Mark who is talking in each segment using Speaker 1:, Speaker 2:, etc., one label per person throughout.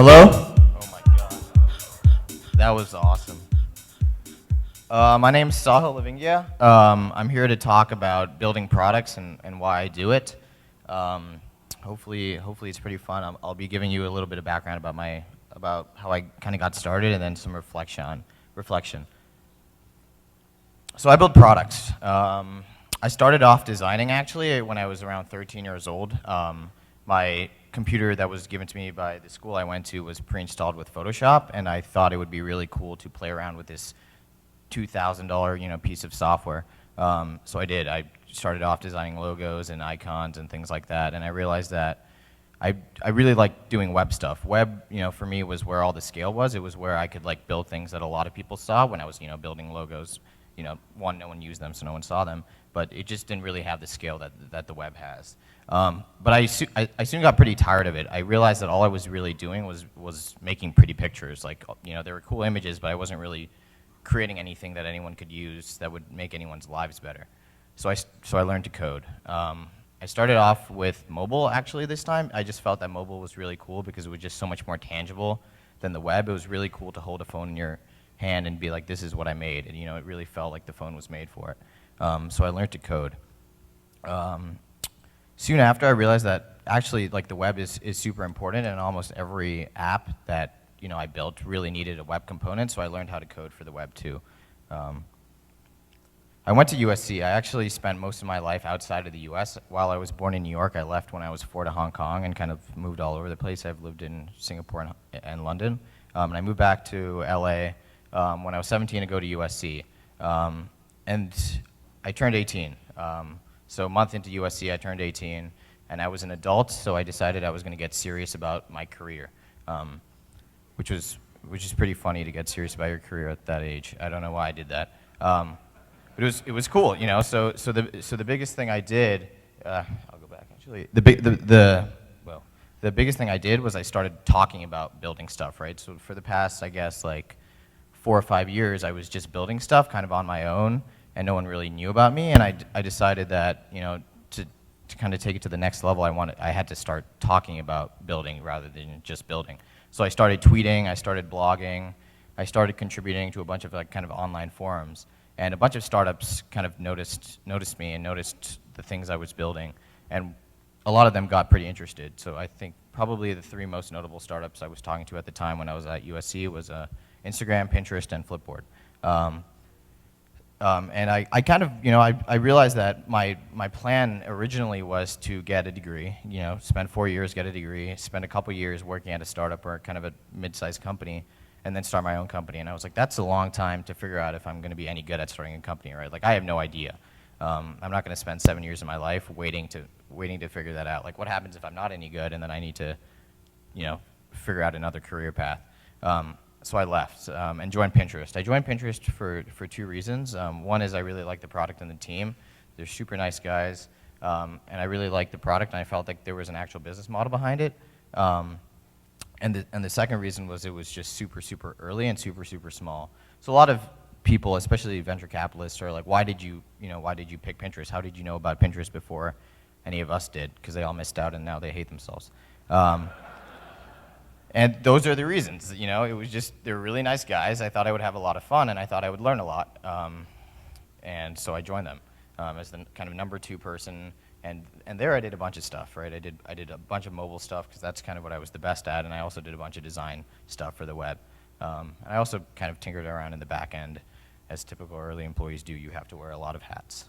Speaker 1: Hello? Oh my god. That was awesome. My name's Sahil Lavingia. I'm here to talk about building products and why I do it. Hopefully it's pretty fun. I'll be giving you a little bit of background about how I kind of got started and then some reflection. So I build products. I started off designing actually when I was around 13 years old. My computer that was given to me by the school I went to was pre-installed with Photoshop, and I thought it would be really cool to play around with this $2,000 piece of software. So I did. I started off designing logos and icons and things like that, and I realized that I really liked doing web stuff. Web, for me was where all the scale was. It was where I could build things that a lot of people saw when I was building logos. One, no one used them, so no one saw them, but it just didn't really have the scale that the web has. But I soon got pretty tired of it. I realized that all I was really doing was making pretty pictures. There were cool images, but I wasn't really creating anything that anyone could use that would make anyone's lives better. So I learned to code. I started off with mobile, actually, this time. I just felt that mobile was really cool because it was just so much more tangible than the web. It was really cool to hold a phone in your hand and be like, this is what I made. And, it really felt like the phone was made for it. So I learned to code. Soon after, I realized that actually, the web is super important, and almost every app that I built really needed a web component. So I learned how to code for the web too. I went to USC. I actually spent most of my life outside of the U.S. While I was born in New York, I left when I was 4 to Hong Kong and kind of moved all over the place. I've lived in Singapore and London, and I moved back to L.A. When I was 17 to go to USC, and I turned 18. So a month into USC, I turned 18, and I was an adult, so I decided I was going to get serious about my career, which is pretty funny to get serious about your career at that age. I don't know why I did that, but it was cool, So the biggest thing I did, I'll go back actually. The biggest thing I did was I started talking about building stuff, right? So for the past, I guess, 4 or 5 years, I was just building stuff kind of on my own, and no one really knew about me. And I decided that to kind of take it to the next level, I had to start talking about building rather than just building. So I started tweeting, I started blogging, I started contributing to a bunch of kind of online forums, and a bunch of startups kind of noticed me and noticed the things I was building, and a lot of them got pretty interested. So I think probably the 3 most notable startups I was talking to at the time when I was at USC was Instagram, Pinterest, and Flipboard. And I kind of, I realized that my plan originally was to get a degree, spend 4 years, get a degree, spend a couple years working at a startup or kind of a mid-sized company, and then start my own company. And I was like, that's a long time to figure out if I'm going to be any good at starting a company, right? I have no idea. I'm not going to spend 7 years of my life waiting to figure that out. What happens if I'm not any good and then I need to, figure out another career path? So I left and joined Pinterest. I joined Pinterest for 2 reasons. One is I really like the product and the team. They're super nice guys, and I really liked the product, and I felt like there was an actual business model behind it. And the second reason was it was just super early and super small. So a lot of people, especially venture capitalists, are like, why did you pick Pinterest? How did you know about Pinterest before any of us did? Because they all missed out and now they hate themselves. And those are the reasons, it was just, they're really nice guys. I thought I would have a lot of fun, and I thought I would learn a lot. And so I joined them as the kind of number 2 person. And there I did a bunch of stuff, right? I did a bunch of mobile stuff because that's kind of what I was the best at, and I also did a bunch of design stuff for the web. And I also kind of tinkered around in the back end. As typical early employees do, you have to wear a lot of hats.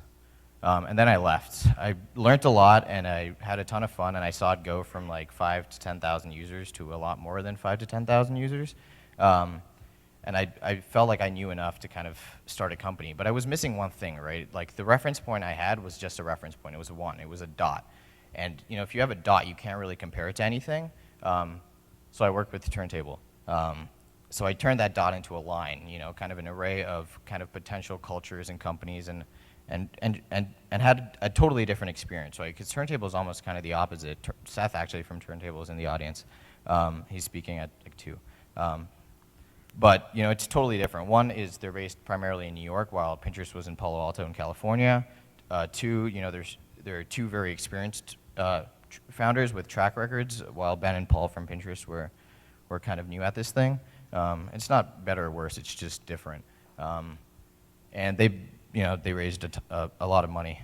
Speaker 1: And then I left. I learned a lot, and I had a ton of fun, and I saw it go from 5 to 10,000 users to a lot more than 5 to 10,000 users. And I felt like I knew enough to kind of start a company, but I was missing one thing, right? The reference point I had was just a reference point. It was a 1. It was a dot. And if you have a dot, you can't really compare it to anything. So I worked with the turntable. So I turned that dot into a line, kind of an array of kind of potential cultures and companies, and had a totally different experience, right? Because Turntable is almost kind of the opposite. Seth, actually, from Turntable is in the audience. He's speaking at 2. But it's totally different. One is they're based primarily in New York, while Pinterest was in Palo Alto in California. 2, there are 2 very experienced founders with track records, while Ben and Paul from Pinterest were were kind of new at this thing. It's not better or worse, it's just different. And they raised a lot of money.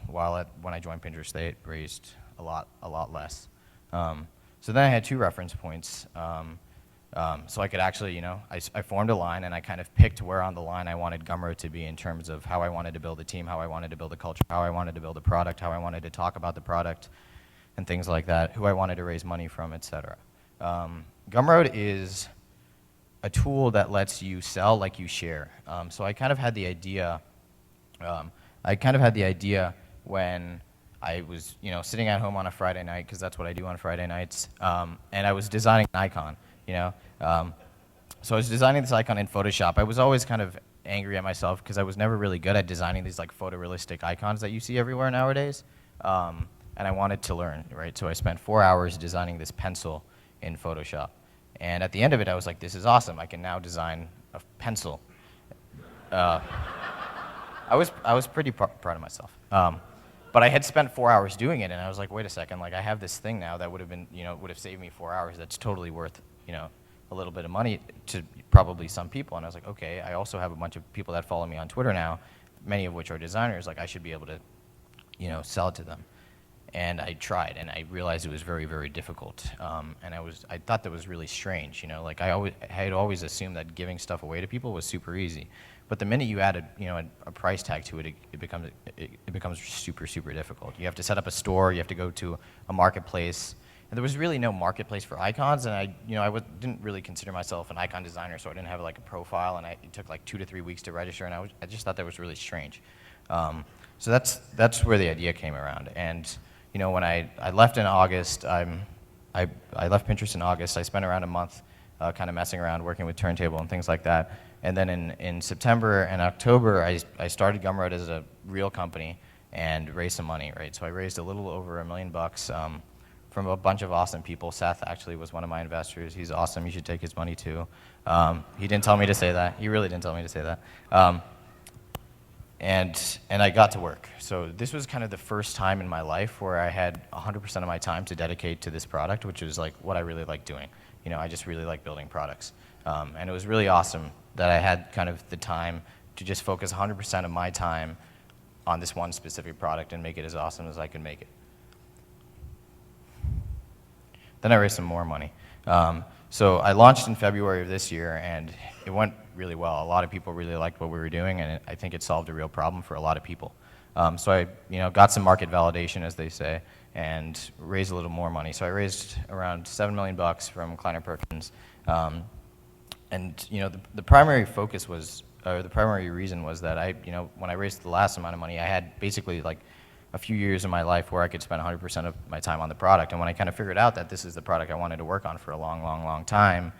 Speaker 1: When I joined Pinterest, they raised a lot less. So then I had 2 reference points. So I could actually, I formed a line and I kind of picked where on the line I wanted Gumroad to be in terms of how I wanted to build a team, how I wanted to build a culture, how I wanted to build a product, how I wanted to talk about the product, and things like that, who I wanted to raise money from, etc. Gumroad is a tool that lets you sell like you share. So I kind of had the idea. When I was, sitting at home on a Friday night, because that's what I do on Friday nights, and I was designing an icon. So I was designing this icon in Photoshop. I was always kind of angry at myself because I was never really good at designing these like photorealistic icons that you see everywhere nowadays. And I wanted to learn, right? So I spent 4 hours designing this pencil in Photoshop. And at the end of it, I was like, this is awesome. I can now design a pencil. I was pretty proud of myself. But I had spent 4 hours doing it, and I was like, wait a second, like I have this thing now that would have saved me 4 hours. That's totally worth, a little bit of money to probably some people. And I was like, okay, I also have a bunch of people that follow me on Twitter now, many of which are designers. Like I should be able to, sell it to them. And I tried, and I realized it was very, very difficult. And I thought that was really strange. Like I had always assumed that giving stuff away to people was super easy. But the minute you add a price tag to it, it becomes super, super difficult. You have to set up a store. You have to go to a marketplace. And there was really no marketplace for icons, and I didn't really consider myself an icon designer, so I didn't have like a profile, and it took like 2 to 3 weeks to register, and I just thought that was really strange. So that's where the idea came around. And when I left in August, I left Pinterest in August. I spent around a month kind of messing around, working with Turntable and things like that. And then in September and October, I started Gumroad as a real company and raised some money, right? So I raised a little over $1 million from a bunch of awesome people. Seth actually was one of my investors. He's awesome. You should take his money too. He didn't tell me to say that. He really didn't tell me to say that. And I got to work. So this was kind of the first time in my life where I had 100% of my time to dedicate to this product, which was like what I really like doing. I just really like building products. And it was really awesome that I had kind of the time to just focus 100% of my time on this one specific product and make it as awesome as I could make it. Then I raised some more money. So I launched in February of this year, and it went really well. A lot of people really liked what we were doing, and I think it solved a real problem for a lot of people. So I got some market validation, as they say, and raised a little more money. So I raised around $7 million from Kleiner Perkins. And the primary focus was, or the primary reason was that when I raised the last amount of money, I had basically like a few years in my life where I could spend 100% of my time on the product. And when I kind of figured out that this is the product I wanted to work on for a long, long, long time,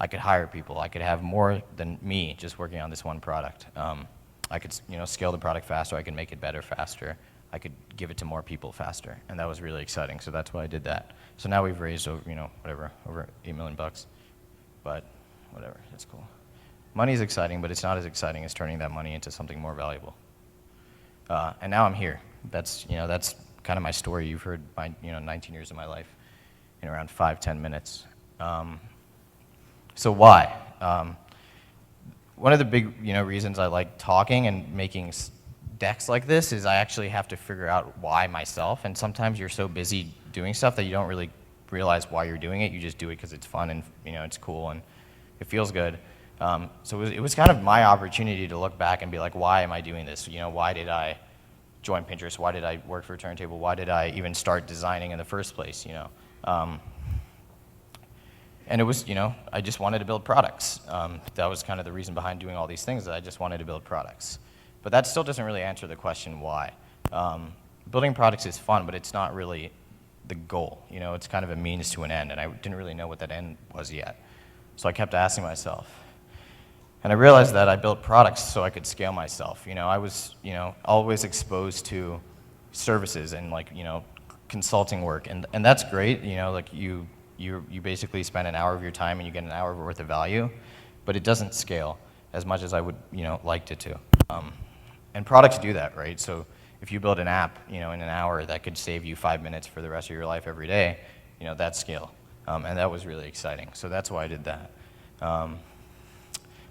Speaker 1: I could hire people. I could have more than me just working on this one product. I could scale the product faster. I could make it better faster. I could give it to more people faster. And that was really exciting. So that's why I did that. So now we've raised over, over $8 million. But whatever, that's cool. Money is exciting, but it's not as exciting as turning that money into something more valuable. And now I'm here. That's kind of my story. You've heard my 19 years of my life in around 5-10 minutes. So why? One of the big reasons I like talking and making decks like this is I actually have to figure out why myself. And sometimes you're so busy doing stuff that you don't really realize why you're doing it. You just do it because it's fun and it's cool and it feels good. So it was kind of my opportunity to look back and be like, why am I doing this? Why did I join Pinterest? Why did I work for Turntable? Why did I even start designing in the first place? And it was, I just wanted to build products. That was kind of the reason behind doing all these things, that I just wanted to build products. But that still doesn't really answer the question why. Building products is fun, but it's not really the goal. It's kind of a means to an end, and I didn't really know what that end was yet. So I kept asking myself. And I realized that I built products so I could scale myself. I was, always exposed to services and consulting work, and that's great. You basically spend an hour of your time and you get an hour worth of value, but it doesn't scale as much as I would, liked it to. And products do that, right? So if you build an app, in an hour that could save you 5 minutes for the rest of your life every day, that's scale. and that was really exciting. So that's why I did that.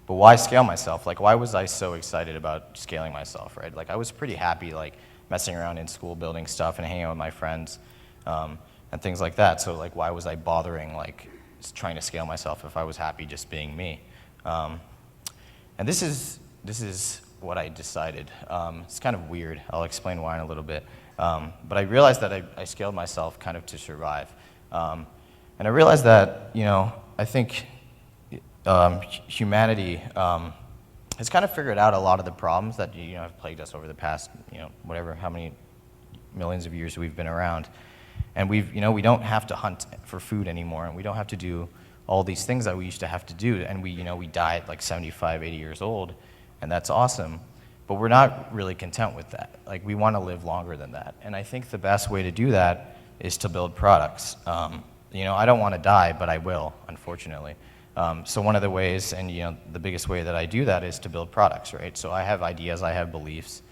Speaker 1: But why scale myself? Like, why was I so excited about scaling myself, right? Like, I was pretty happy, like, messing around in school, building stuff, and hanging out with my friends, and things like that. So, like, why was I bothering, like, trying to scale myself if I was happy just being me? And this is what I decided. It's kind of weird. I'll explain why in a little bit. But I realized that I scaled myself kind of to survive. And I realized that, I think humanity has kind of figured out a lot of the problems that have plagued us over the past whatever how many millions of years we've been around, and we don't have to hunt for food anymore, and we don't have to do all these things that we used to have to do, and we die at like 75, 80 years old, and that's awesome, but we're not really content with that. Like, we want to live longer than that, and I think the best way to do that is to build products. I don't want to die, but I will, unfortunately. So one of the ways, and the biggest way that I do that is to build products, right? So I have ideas, I have beliefs,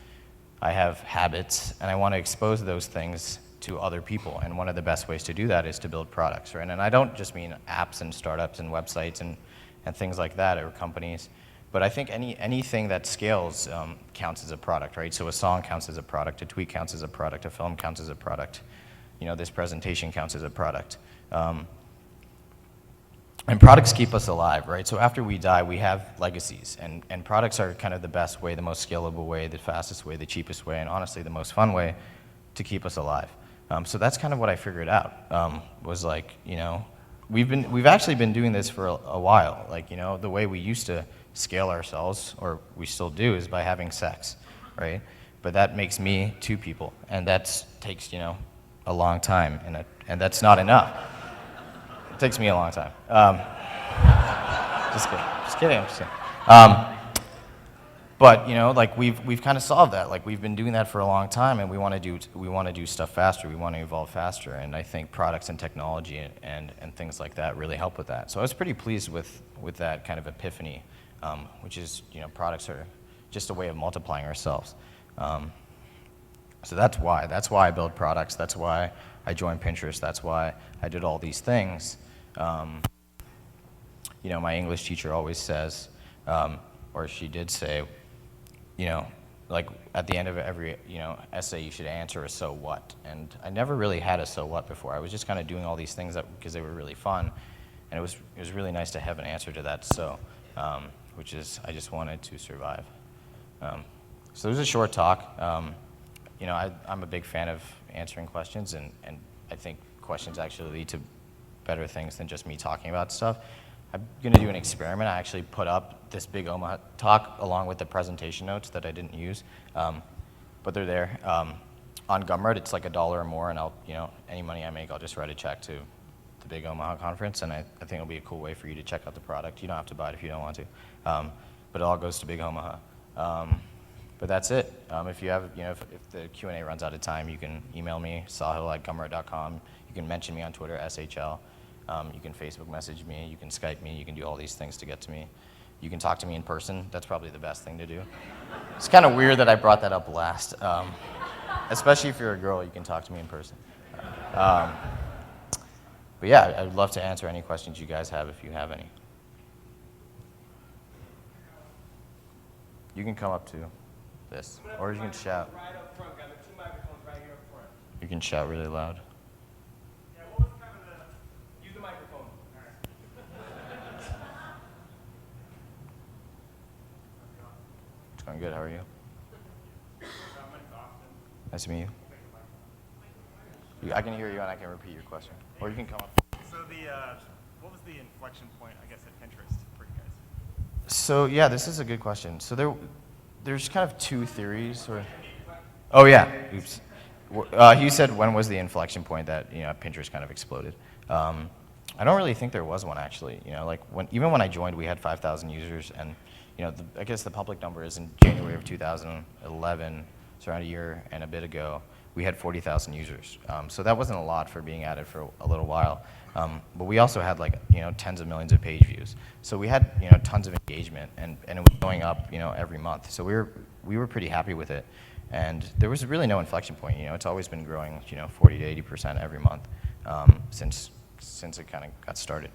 Speaker 1: I have habits, and I want to expose those things to other people. And one of the best ways to do that is to build products, right? And I don't just mean apps and startups and websites and things like that, or companies, but I think anything that scales counts as a product, right? So a song counts as a product, a tweet counts as a product, a film counts as a product, this presentation counts as a product. And products keep us alive, right? So after we die, we have legacies, and products are kind of the best way, the most scalable way, the fastest way, the cheapest way, and honestly the most fun way to keep us alive. So that's kind of what I figured out, was like, we've actually been doing this for a while. Like, the way we used to scale ourselves, or we still do, is by having sex, right? But that makes me two people, and that takes, a long time, and that's not enough. It takes me a long time. Just kidding. But like we've kind of solved that. Like, we've been doing that for a long time, and we want to do stuff faster. We want to evolve faster, and I think products and technology and things like that really help with that. So I was pretty pleased with that kind of epiphany, which is products are just a way of multiplying ourselves. So that's why I build products. That's why I joined Pinterest. That's why I did all these things. My English teacher always says, or she did say, like at the end of every essay you should answer a so what. And I never really had a so what before. I was just kind of doing all these things because they were really fun, and it was really nice to have an answer to that so, which is I just wanted to survive. So it was a short talk. I'm a big fan of answering questions, and I think questions actually lead to better things than just me talking about stuff. I'm going to do an experiment. I actually put up this big Omaha talk along with the presentation notes that I didn't use, but they're there. On Gumroad, it's like $1 or more, and any money I make, I'll just write a check to the big Omaha conference, and I think it'll be a cool way for you to check out the product. You don't have to buy it if you don't want to, but it all goes to big Omaha. But that's it. If you have, if the Q&A runs out of time, you can email me, sahil@gumroad.com. You can mention me on Twitter, SHL. You can Facebook message me. You can Skype me. You can do all these things to get to me. You can talk to me in person. That's probably the best thing to do. It's kind of weird that I brought that up last. Especially if you're a girl, you can talk to me in person. But yeah, I'd love to answer any questions you guys have if you have any. You can come up to this, or you can shout.
Speaker 2: Right up front, got the two microphones right here up front.
Speaker 1: You can shout really loud.
Speaker 2: Yeah, what was kind of use the microphone. All right.
Speaker 1: It's going good. How are you? Nice to meet you. I can hear you, and I can repeat your question, or you can come up.
Speaker 3: So what was the inflection point, I guess, at Pinterest for you guys?
Speaker 1: So yeah, this is a good question. So there's kind of two theories. Oh yeah, oops. You said when was the inflection point that Pinterest kind of exploded? I don't really think there was one actually. Like even when I joined, we had 5,000 users, and I guess the public number is in January of 2011, so around a year and a bit ago, we had 40,000 users. So that wasn't a lot for being at it for a little while. But we also had tens of millions of page views. So we had tons of engagement, and it was going up every month. So we were pretty happy with it, and there was really no inflection point. It's always been growing 40 to 80% every month since since it kind of got started.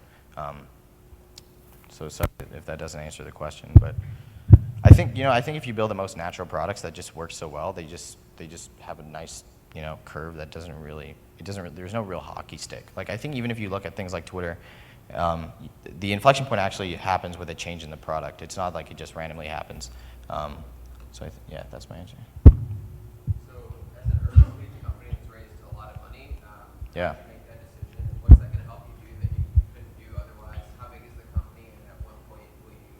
Speaker 1: So sorry if that doesn't answer the question, but I think if you build the most natural products that just work so well, they just have a nice curve that there's no real hockey stick. Like I think even if you look at things like Twitter, the inflection point actually happens with a change in the product. It's not like it just randomly happens. Yeah, that's my answer.
Speaker 4: So as an early stage company that's raised a lot of money,
Speaker 1: Yeah.
Speaker 4: how did you make that decision? What's that going to help you do that you couldn't do otherwise? How big is the company, and at what point will you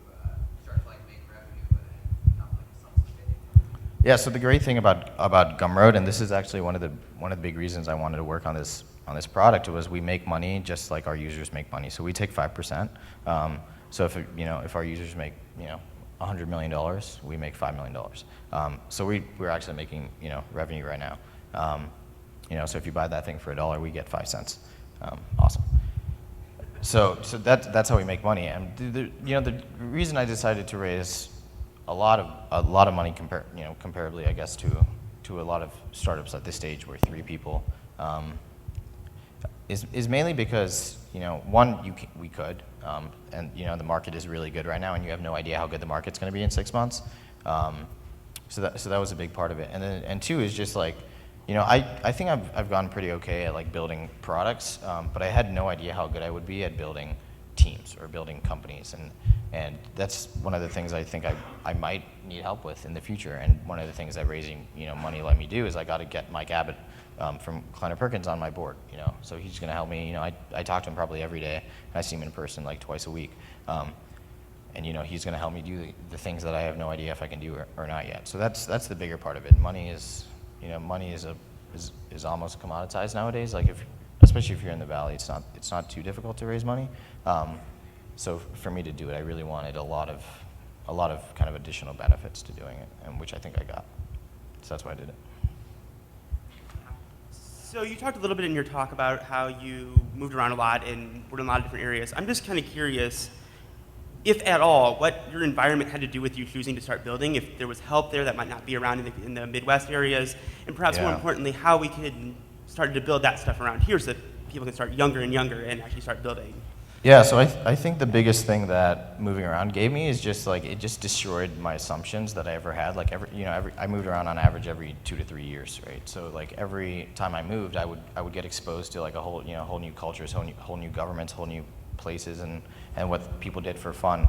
Speaker 4: start to make revenue and become a self-sustaining company?
Speaker 1: Yeah. So the great thing about Gumroad, and this is actually one of the big reasons I wanted to work on this product, was we make money just like our users make money. So we take 5%. So if our users make $100 million, we make $5 million. So we're actually making revenue right now. So if you buy that thing for $1, we get 5 cents. Awesome. So that's how we make money. And the reason I decided to raise a lot of money comparably, I guess, to a lot of startups at this stage, where 3 people, is mainly because one, we could, and the market is really good right now, and you have no idea how good the market's going to be in 6 months. So that was a big part of it. And two is just like, I think I've gotten pretty okay at building products, but I had no idea how good I would be at building teams or building companies, and that's one of the things I think I might need help with in the future. And one of the things that raising money let me do is I got to get Mike Abbott from Kleiner Perkins on my board. So he's going to help me. I talk to him probably every day. I see him in person twice a week, and he's going to help me do the things that I have no idea if I can do or not yet. So that's the bigger part of it. Money is almost commoditized nowadays. Especially if you're in the Valley, it's not too difficult to raise money. So for me to do it, I really wanted a lot of kind of additional benefits to doing it, and which I think I got. So that's why I did it.
Speaker 5: So you talked a little bit in your talk about how you moved around a lot and were in a lot of different areas. I'm just kind of curious, if at all, what your environment had to do with you choosing to start building, if there was help there that might not be around in the Midwest areas, and perhaps more importantly, how we could start to build that stuff around here so that people can start younger and younger and actually start building.
Speaker 1: Yeah, so I think the biggest thing that moving around gave me is just it just destroyed my assumptions that I ever had. I moved around on average every 2 to 3 years, right? So every time I moved, I would get exposed to a whole new cultures, whole new governments, whole new places, and what people did for fun.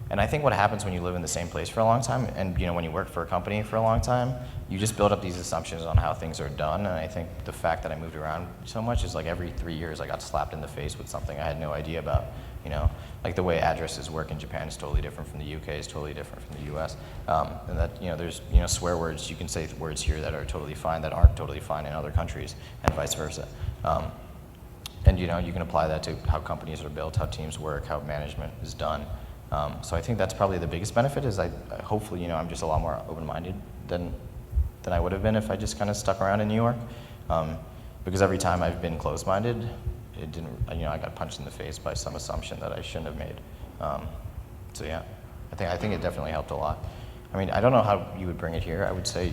Speaker 1: And I think what happens when you live in the same place for a long time, and when you work for a company for a long time, you just build up these assumptions on how things are done. And I think the fact that I moved around so much is every 3 years I got slapped in the face with something I had no idea about. The way addresses work in Japan is totally different from the UK, is totally different from the US. And that there's swear words, you can say words here that are totally fine that aren't totally fine in other countries, and vice versa. And you can apply that to how companies are built, how teams work, how management is done. So I think that's probably the biggest benefit. Is hopefully I'm just a lot more open-minded than I would have been if I just kind of stuck around in New York. Because every time I've been closed-minded, it didn't. I got punched in the face by some assumption that I shouldn't have made. So yeah, I think it definitely helped a lot. I don't know how you would bring it here. I would say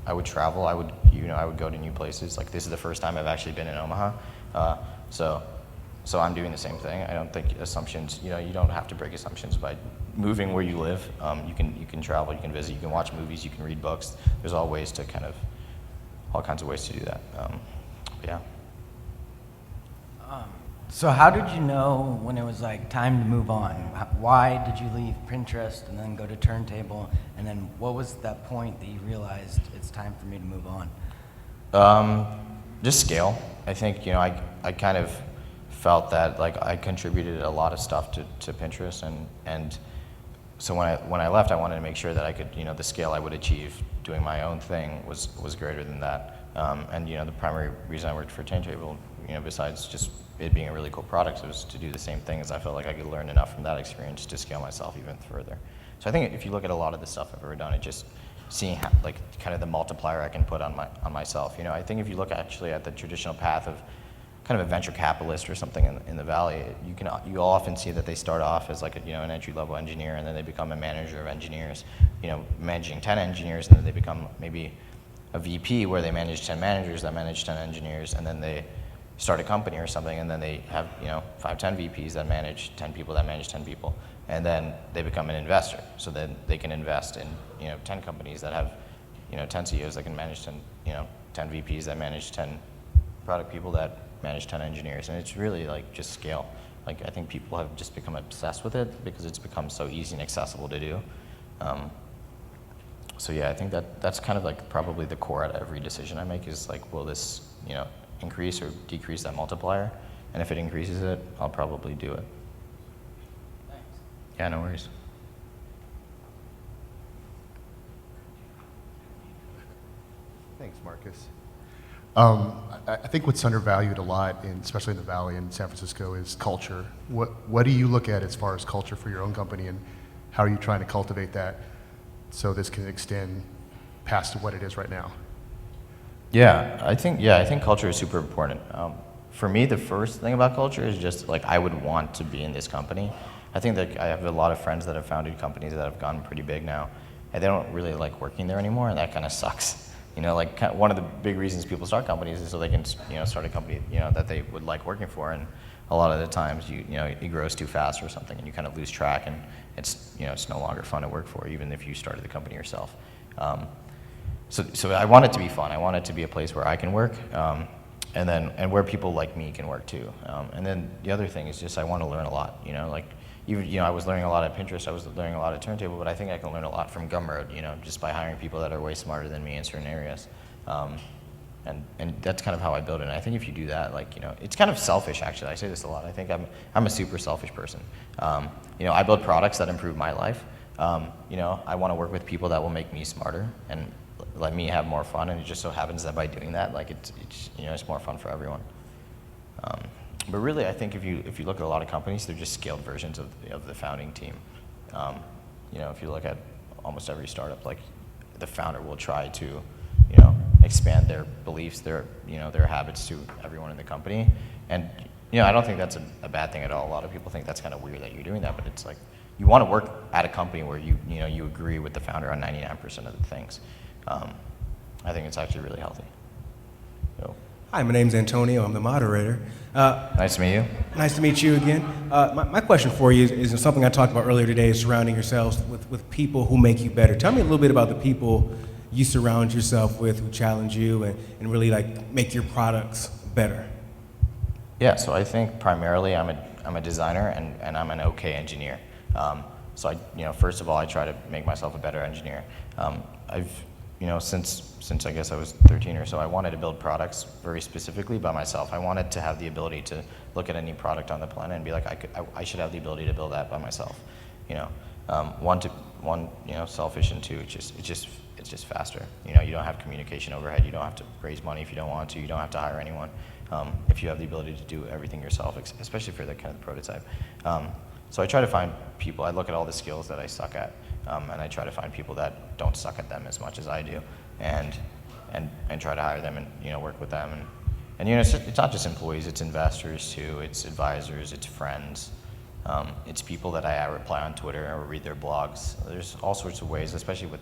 Speaker 1: I would travel. I would go to new places. This is the first time I've actually been in Omaha. So I'm doing the same thing. I don't think assumptions, you don't have to break assumptions by moving where you live. You can travel, you can visit, you can watch movies, you can read books. There's all kinds of ways to do that. Yeah.
Speaker 6: So how did you know when it was time to move on? Why did you leave Pinterest and then go to Turntable? And then what was that point that you realized it's time for me to move on?
Speaker 1: Just scale. I think, I kind of felt that I contributed a lot of stuff to Pinterest, and so when I left, I wanted to make sure that I could, the scale I would achieve doing my own thing was greater than that. And the primary reason I worked for Turntable, besides just it being a really cool product, was to do the same thing, as I felt like I could learn enough from that experience to scale myself even further. So I think if you look at a lot of the stuff I've ever done, it just seeing how, kind of the multiplier I can put on myself. I think if you look actually at the traditional path of kind of a venture capitalist or something in the Valley, you'll often see that they start off as an entry-level engineer, and then they become a manager of engineers, managing 10 engineers, and then they become maybe a VP where they manage 10 managers that manage 10 engineers, and then they start a company or something, and then they have 5, 10 VPs that manage 10 people that manage 10 people, and then they become an investor. So then they can invest in 10 companies that have 10 CEOs that can manage 10 VPs that manage 10 product people that manage 10 engineers, and it's really like just scale. Like I think people have just become obsessed with it because it's become so easy and accessible to do. So yeah, I think that's kind of like probably the core at every decision I make is like, will this increase or decrease that multiplier? And if it increases it, I'll probably do it.
Speaker 6: Thanks.
Speaker 1: Yeah, no worries.
Speaker 7: Thanks, Marcus. I think what's undervalued a lot, especially in the Valley and San Francisco, is culture. What do you look at as far as culture for your own company, and how are you trying to cultivate that so this can extend past what it is right now?
Speaker 1: Yeah, I think culture is super important. For me, the first thing about culture is just like I would want to be in this company. I think that I have a lot of friends that have founded companies that have gone pretty big now, and they don't really like working there anymore, and that kind of sucks. Like one of the big reasons people start companies is so they can start a company that they would like working for, and a lot of the times it grows too fast or something, and you kind of lose track, and it's it's no longer fun to work for, even if you started the company yourself. So I want it to be fun. I want it to be a place where I can work, and where people like me can work too. And then the other thing is just I want to learn a lot. Like even I was learning a lot at Pinterest. I was learning a lot at Turntable, but I think I can learn a lot from Gumroad. Just by hiring people that are way smarter than me in certain areas. And that's kind of how I build it. And I think if you do that, it's kind of selfish actually. I say this a lot. I think I'm a super selfish person. I build products that improve my life. I want to work with people that will make me smarter and let me have more fun. And it just so happens that by doing that, it's more fun for everyone. But really, I think if you look at a lot of companies, they're just scaled versions of the founding team. If you look at almost every startup, the founder will try to expand their beliefs, their habits to everyone in the company. And I don't think that's a bad thing at all. A lot of people think that's kind of weird that you're doing that, but it's like you want to work at a company where you agree with the founder on 99% of the things. I think it's actually really healthy.
Speaker 8: Hi, my name's Antonio. I'm the moderator.
Speaker 1: Nice to meet you.
Speaker 8: Nice to meet you again. My question for you is something I talked about earlier today, is surrounding yourselves with people who make you better. Tell me a little bit about the people you surround yourself with who challenge you and really make your products better.
Speaker 1: Yeah, so I think primarily I'm a designer and I'm an okay engineer. So first of all, I try to make myself a better engineer. I've since I guess I was 13 or so, I wanted to build products very specifically by myself. I wanted to have the ability to look at any product on the planet and be like, I should have the ability to build that by myself. One, selfish, and two, it's just faster. You don't have communication overhead. You don't have to raise money if you don't want to. You don't have to hire anyone. If you have the ability to do everything yourself, especially for the kind of prototype. So I try to find people. I look at all the skills that I suck at, and I try to find people that don't suck at them as much as I do, and try to hire them and work with them. And it's not just employees. It's investors too. It's advisors. It's friends. It's people that I reply on Twitter or read their blogs. There's all sorts of ways, especially with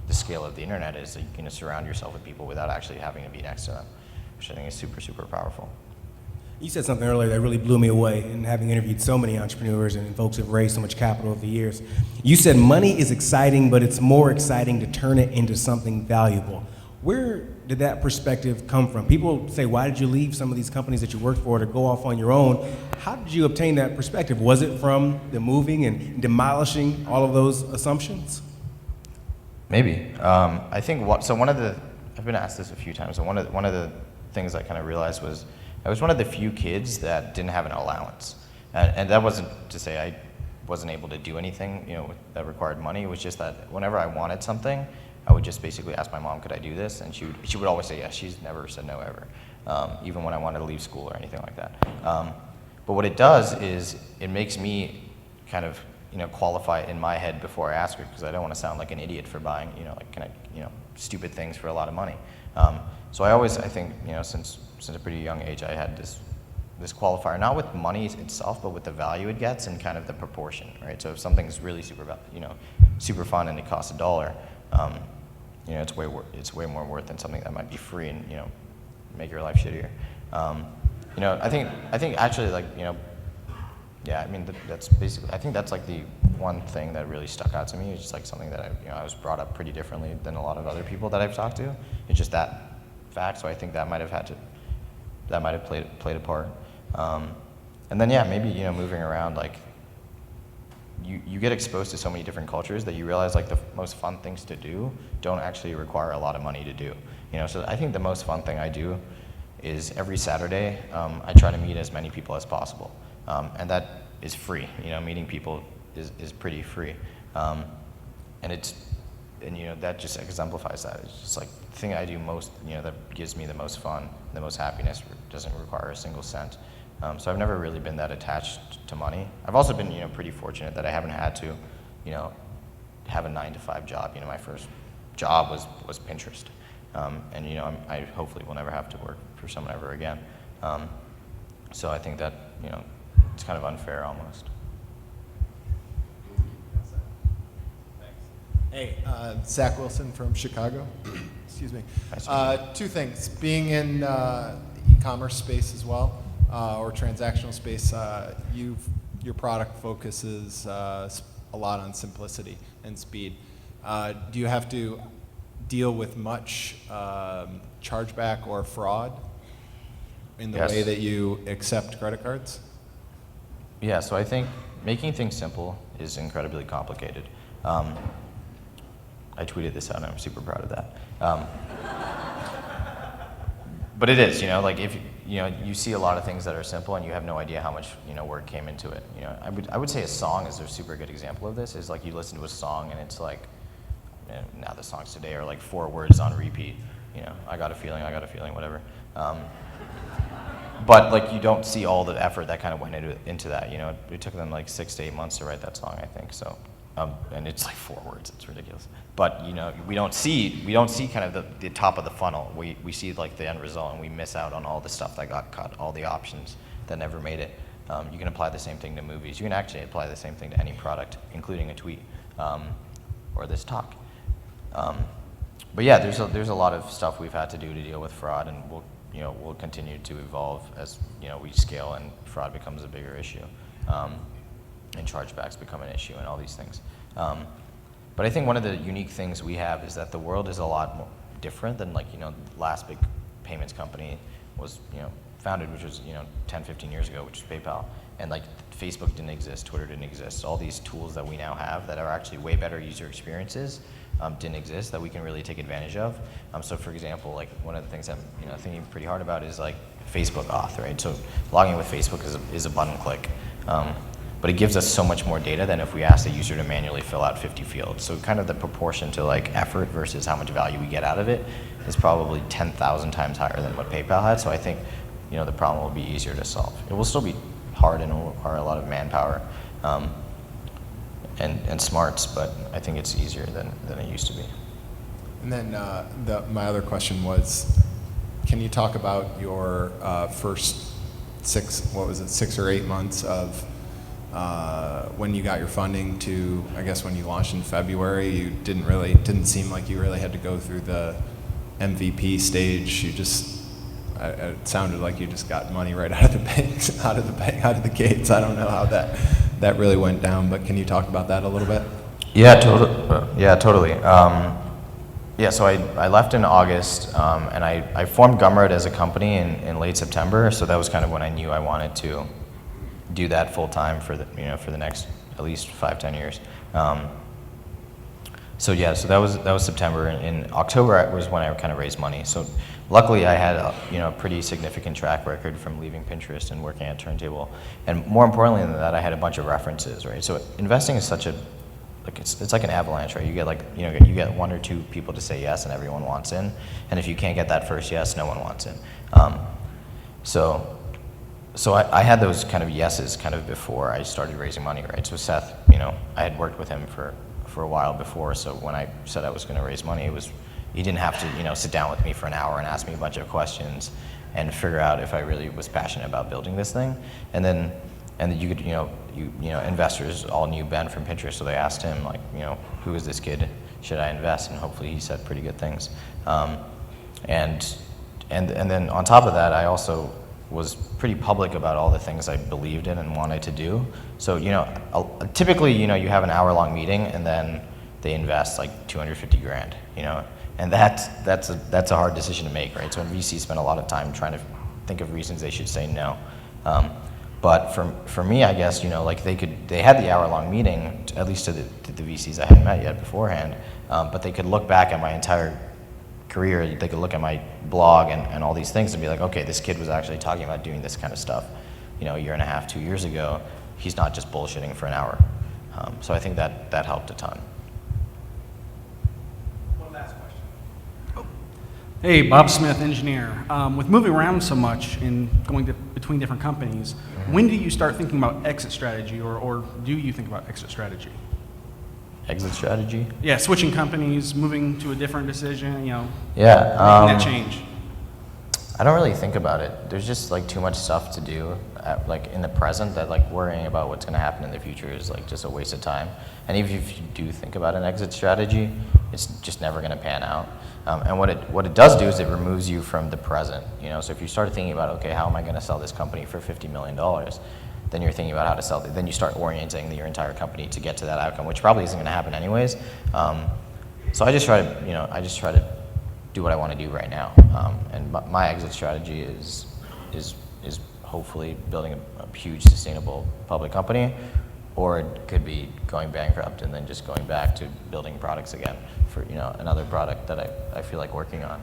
Speaker 1: the scale of the internet, is that you can surround yourself with people without actually having to be next to them, which I think is super, super powerful.
Speaker 8: You said something earlier that really blew me away, and having interviewed so many entrepreneurs and folks who have raised so much capital over the years. You said money is exciting, but it's more exciting to turn it into something valuable. Where did that perspective come from? People say, why did you leave some of these companies that you worked for to go off on your own? How did you obtain that perspective? Was it from the moving and demolishing all of those assumptions?
Speaker 1: Maybe. I think I've been asked this a few times, and one of the things I kind of realized was I was one of the few kids that didn't have an allowance. And that wasn't to say I wasn't able to do anything, that required money. It was just that whenever I wanted something, I would just basically ask my mom, could I do this? And she would always say yes. She's never said no ever, even when I wanted to leave school or anything like that. But what it does is it makes me kind of qualify in my head before I ask her, because I don't want to sound like an idiot for buying stupid things for a lot of money. So I think since a pretty young age I had this qualifier, not with money itself, but with the value it gets and kind of the proportion, right? So if something's really super fun and it costs $1, it's way more worth than something that might be free and make your life shittier. You know, I think actually, like, you know, yeah, I mean, that's basically, I think that's like the one thing that really stuck out to me. It's just like something that I was brought up pretty differently than a lot of other people that I've talked to. It's just that fact. So I think that might have played a part. And then, yeah, maybe, you know, moving around, like, you get exposed to so many different cultures that you realize, like, the most fun things to do don't actually require a lot of money to do. You know, so I think the most fun thing I do is every Saturday, I try to meet as many people as possible. And that is free. You know, meeting people is pretty free. And you know, that just exemplifies that. It's just like the thing I do most, you know, that gives me the most fun, the most happiness, doesn't require a single cent. So I've never really been that attached to money. I've also been, you know, pretty fortunate that I haven't had to, you know, have a 9-to-5 job. You know, my first job was Pinterest. And, you know, I hopefully will never have to work for someone ever again. So I think that, you know, it's kind of unfair almost.
Speaker 9: Hey, Zach Wilson from Chicago. Excuse me.
Speaker 1: Nice.
Speaker 9: Two things. Being in the e-commerce space as well, or transactional space, your product focuses a lot on simplicity and speed. Do you have to deal with much chargeback or fraud in the
Speaker 1: Yes.
Speaker 9: way that you accept credit cards?
Speaker 1: Yeah, so I think making things simple is incredibly complicated. I tweeted this out and I'm super proud of that. But it is, you know, like if, you know, you see a lot of things that are simple and you have no idea how much, you know, work came into it. You know, I would say a song is a super good example of this, is like you listen to a song and it's like, you know, now the songs today are like 4 words on repeat. You know, I got a feeling, whatever. But like you don't see all the effort that kind of went into that. You know, it took them like 6 to 8 months to write that song, I think. So, and it's like 4 words. It's ridiculous. But you know, we don't see kind of the top of the funnel. We see like the end result, and we miss out on all the stuff that got cut, all the options that never made it. You can apply the same thing to movies. You can actually apply the same thing to any product, including a tweet or this talk. But yeah, there's a lot of stuff we've had to do to deal with fraud, and we'll continue to evolve as, you know, we scale and fraud becomes a bigger issue, and chargebacks become an issue, and all these things. But I think one of the unique things we have is that the world is a lot more different than, like, you know, the last big payments company was, you know, founded, which was, you know, 10, 15 years ago, which was PayPal. And like Facebook didn't exist, Twitter didn't exist. All these tools that we now have that are actually way better user experiences didn't exist, that we can really take advantage of. So for example, like one of the things I'm, you know, thinking pretty hard about is like Facebook auth, right? So logging with Facebook is a button click. But it gives us so much more data than if we asked a user to manually fill out 50 fields. So kind of the proportion to like effort versus how much value we get out of it is probably 10,000 times higher than what PayPal had. So I think, you know, the problem will be easier to solve. It will still be hard and it will require a lot of manpower and smarts, but I think it's easier than it used to be.
Speaker 9: And then my other question was, can you talk about your first 6 or 8 months of when you got your funding to, I guess, when you launched in February? You didn't seem like you really had to go through the MVP stage. You just, it sounded like you just got money right out of the bank, out of the gates. I don't know how that really went down, but can you talk about that a little bit?
Speaker 1: Yeah, totally. So I left in August, and I formed Gumroad as a company in late September. So that was kind of when I knew I wanted to do that full time for the next at least 5-10 years. So that was September. In October was when I kind of raised money. So luckily I had a pretty significant track record from leaving Pinterest and working at Turntable, and more importantly than that, I had a bunch of references, right? So investing is such a it's like an avalanche, right? You get 1 or 2 people to say yes, and everyone wants in, and if you can't get that first yes, no one wants in. So I had those kind of yeses kind of before I started raising money, right? So Seth, I had worked with him for a while before, so when I said I was going to raise money, he didn't have to sit down with me for an hour and ask me a bunch of questions and figure out if I really was passionate about building this thing. And then you could investors all knew Ben from Pinterest, so they asked him like, who is this kid? Should I invest? And hopefully he said pretty good things. And then on top of that, I also was pretty public about all the things I believed in and wanted to do. So, typically, you have an hour-long meeting and then they invest like 250 grand, and that's a hard decision to make, right? So when VCs spend a lot of time trying to think of reasons they should say no. But for me, I guess, like they had the hour-long meeting, at least to the VCs I hadn't met yet beforehand, but they could look back at my entire career, they could look at my blog and all these things and be like, okay, this kid was actually talking about doing this kind of stuff, a year and a half, 2 years ago. He's not just bullshitting for an hour. So I think that helped a ton.
Speaker 2: One last question. Hey, Bob Smith, engineer. With moving around so much and going between different companies, when do you start thinking about exit strategy, or do you think about exit strategy?
Speaker 1: Exit strategy?
Speaker 2: Yeah, switching companies, moving to a different decision,
Speaker 1: Yeah.
Speaker 2: making that change.
Speaker 1: I don't really think about it. There's just like too much stuff to do in the present that like worrying about what's going to happen in the future is like just a waste of time. And even if you do think about an exit strategy, it's just never going to pan out. And what it does do is it removes you from the present. So if you start thinking about, okay, how am I going to sell this company for $50 million? Then you're thinking about how to sell it. Then you start orienting your entire company to get to that outcome, which probably isn't going to happen anyways. So I just try to do what I want to do right now. And my exit strategy is hopefully building a huge sustainable public company, or it could be going bankrupt and then just going back to building products again for another product that I feel like working on.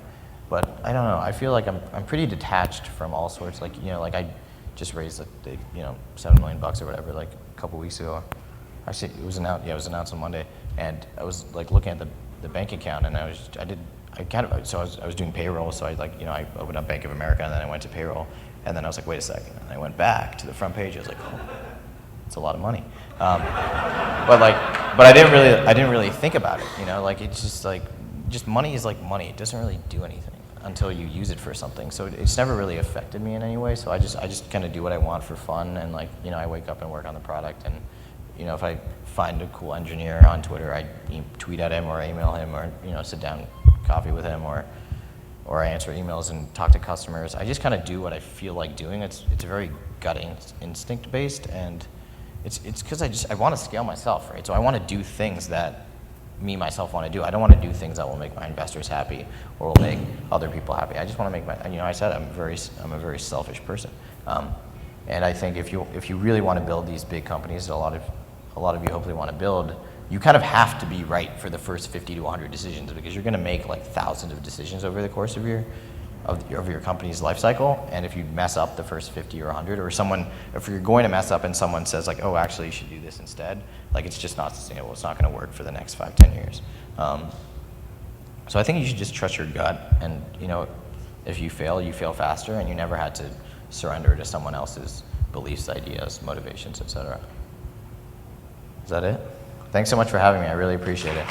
Speaker 1: But I don't know. I feel like I'm pretty detached from all sorts. Like I just raised $7 million or whatever like a couple weeks ago. Actually, it was announced on Monday, and I was like looking at the bank account, and I was doing payroll, so I opened up Bank of America, and then I went to payroll, and then I was like, wait a second, and I went back to the front page. I was like, oh, it's a lot of money, but I didn't really think about it. It's just money is like money. It doesn't really do anything until you use it for something. So it's never really affected me in any way. So I just kind of do what I want for fun, and I wake up and work on the product, and if I find a cool engineer on Twitter, I tweet at him or email him, or sit down coffee with him, or I answer emails and talk to customers. I just kind of do what I feel like doing. It's very gut instinct based, and it's because I want to scale myself, right? So I want to do things that me myself want to do. I don't want to do things that will make my investors happy or will make other people happy. I just want to make I said I'm a very selfish person, and I think if you really want to build these big companies that a lot of you hopefully want to build, you kind of have to be right for the first 50 to 100 decisions, because you're going to make like thousands of decisions over the course of your company's life cycle. And if you mess up the first 50 or 100, or if you're going to mess up and someone says like, oh, actually you should do this instead, like it's just not sustainable. It's not going to work for the next 5-10 years. So I think you should just trust your gut, and if you fail faster, and you never had to surrender to someone else's beliefs, ideas, motivations, etc. Is that it? Thanks so much for having me. I really appreciate it.